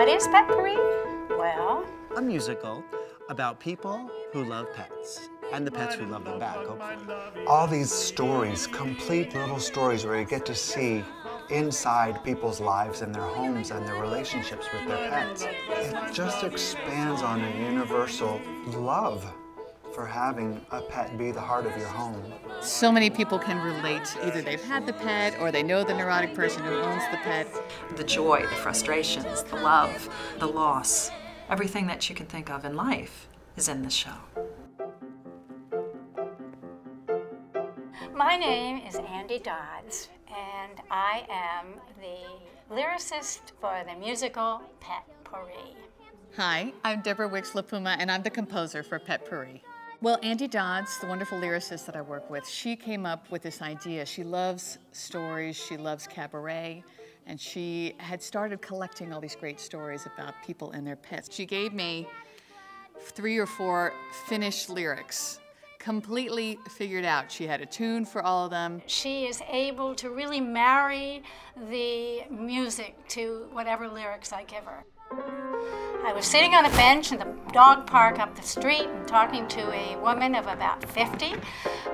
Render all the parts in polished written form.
What is Petpourri? Well, a musical about people who love pets and the pets who love them back, hopefully. All these stories, complete little stories where you get to see inside people's lives and their homes and their relationships with their pets. It just expands on a universal love for having a pet be the heart of your home. So many people can relate. Either they've had the pet or they know the neurotic person who owns the pet. The joy, the frustrations, the love, the loss, everything that you can think of in life is in this show. my name is Andy Dodds, and I am the lyricist for the musical Petpourri. Hi, I'm Deborah Wicks-LaPuma, and I'm the composer for Petpourri. Well, Andy Dodds, the wonderful lyricist that I work with, she came up with this idea. She loves stories, she loves cabaret, and she had started collecting all these great stories about people and their pets. She gave me 3 or 4 finished lyrics, completely figured out. She had a tune for all of them. She is able to really marry the music to whatever lyrics I give her. I was sitting on a bench in the dog park up the street and talking to a woman of about 50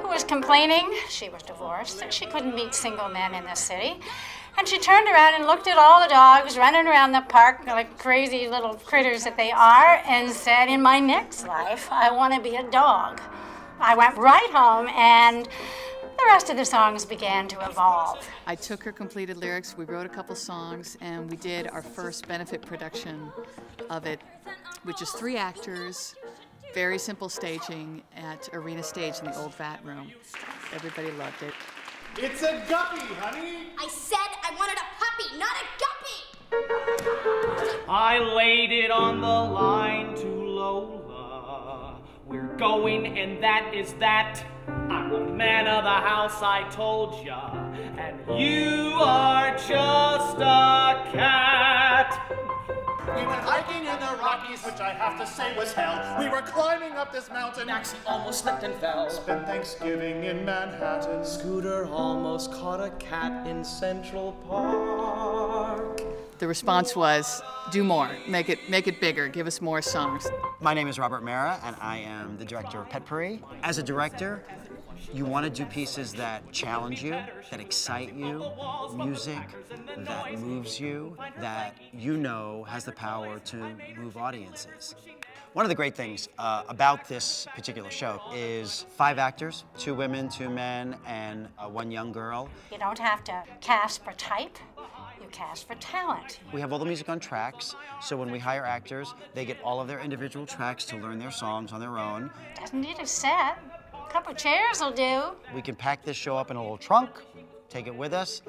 who was complaining she was divorced, that she couldn't meet single men in the city. And she turned around and looked at all the dogs running around the park like crazy little critters that they are and said, in my next life, I want to be a dog. I went right home and the rest of the songs began to evolve. I took her completed lyrics, we wrote a couple songs, and we did our first benefit production of it, which is 3 actors, very simple staging at Arena Stage in the old VAT room. Everybody loved it. It's a guppy, honey! I said I wanted a puppy, not a guppy! I laid it on the line to Lola. We're going, and that is that. I'm the man of the house, I told ya, and you are just a cat. We went hiking in the Rockies, which I have to say was hell. We were climbing up this mountain. Maxie almost slipped and fell. Spent Thanksgiving in Manhattan. Scooter almost caught a cat in Central Park. The response was, do more, make it bigger, give us more songs. My name is Robert Mara, and I am the director of Petpourri. As a director, you want to do pieces that challenge you, that excite you, music that moves you, that you know has the power to move audiences. One of the great things about this particular show is 5 actors, 2 women, 2 men, and 1 young girl. You don't have to cast for type, you cast for talent. We have all the music on tracks, so when we hire actors, they get all of their individual tracks to learn their songs on their own. Doesn't need a set. A couple chairs will do. We can pack this show up in a little trunk, take it with us.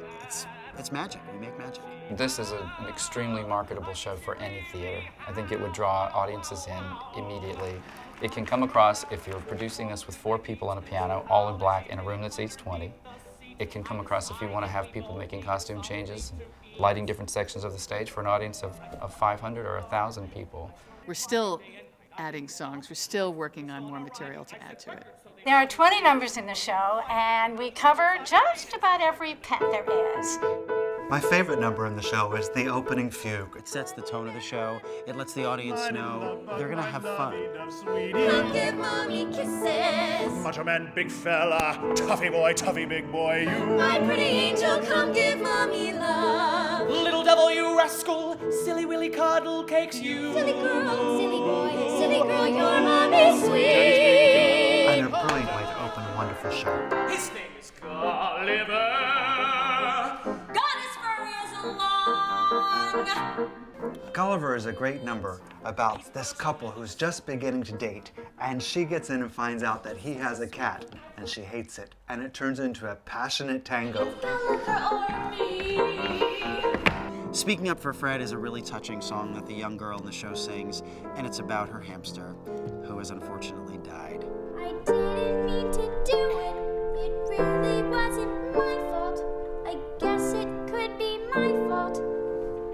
It's magic. We make magic. This is an extremely marketable show for any theater. I think it would draw audiences in immediately. It can come across, if you're producing this with 4 people on a piano, all in black, in a room that seats 20. It can come across if you want to have people making costume changes, lighting different sections of the stage for an audience of 500 or 1,000 people. We're still adding songs, we're still working on more material to add to it. There are 20 numbers in the show, and we cover just about every pet there is. My favorite number in the show is the opening fugue. It sets the tone of the show. It lets the audience know they're gonna have fun. Come give mommy kisses. Macho man, big fella, toughy boy, toughy big boy, you. My pretty angel, come give mommy love. Little devil, you rascal, silly willy cuddle cakes, you. Silly girl, silly boy, silly girl, your mommy's sweet. And a brilliant way to open a wonderful show. His name is Gulliver. Gulliver is a great number about this couple who's just beginning to date, and she gets in and finds out that he has a cat, and she hates it, and it turns into a passionate tango. Speaking Up for Fred is a really touching song that the young girl in the show sings, and it's about her hamster, who has unfortunately died. I didn't mean to do it. It really wasn't my fault. I guess it could be my fault.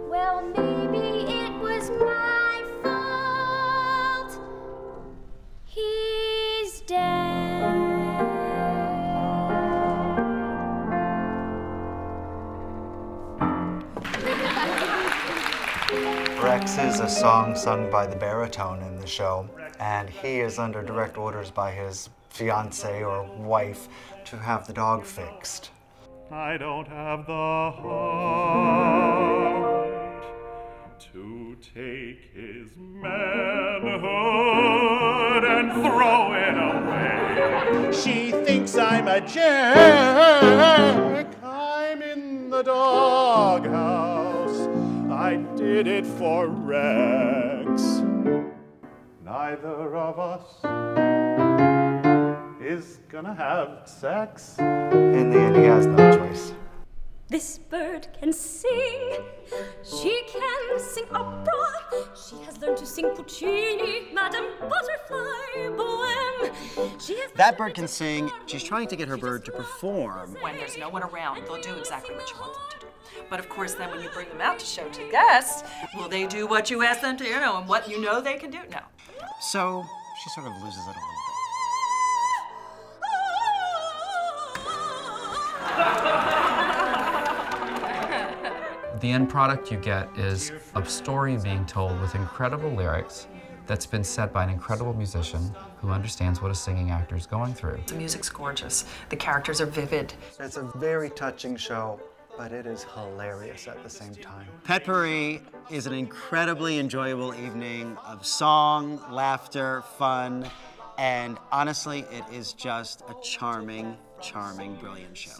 Well, maybe it was my fault. He's dead. Rex is a song sung by the baritone in the show, and he is under direct orders by his fiancée or wife to have the dog fixed. I don't have the heart to take his manhood and throw it away. She thinks I'm a jerk. I'm in the doghouse. I did it for Rex. Neither of us is gonna have sex. In the end, he has no choice. This bird can sing. She can sing opera. She has learned to sing Puccini, Madame Butterfly, Bohème. She has That bird can sing. She's trying to get her bird to perform. When there's no one around, they'll do exactly what you want them to do. But of course, then when you bring them out to show to guests, will they do what you ask them to, and what you know they can do? No. So she sort of loses it a little bit. The end product you get is a story being told with incredible lyrics that's been set by an incredible musician who understands what a singing actor is going through. The music's gorgeous. The characters are vivid. It's a very touching show, but it is hilarious at the same time. Petpourri is an incredibly enjoyable evening of song, laughter, fun, and honestly, it is just a charming, charming, brilliant show.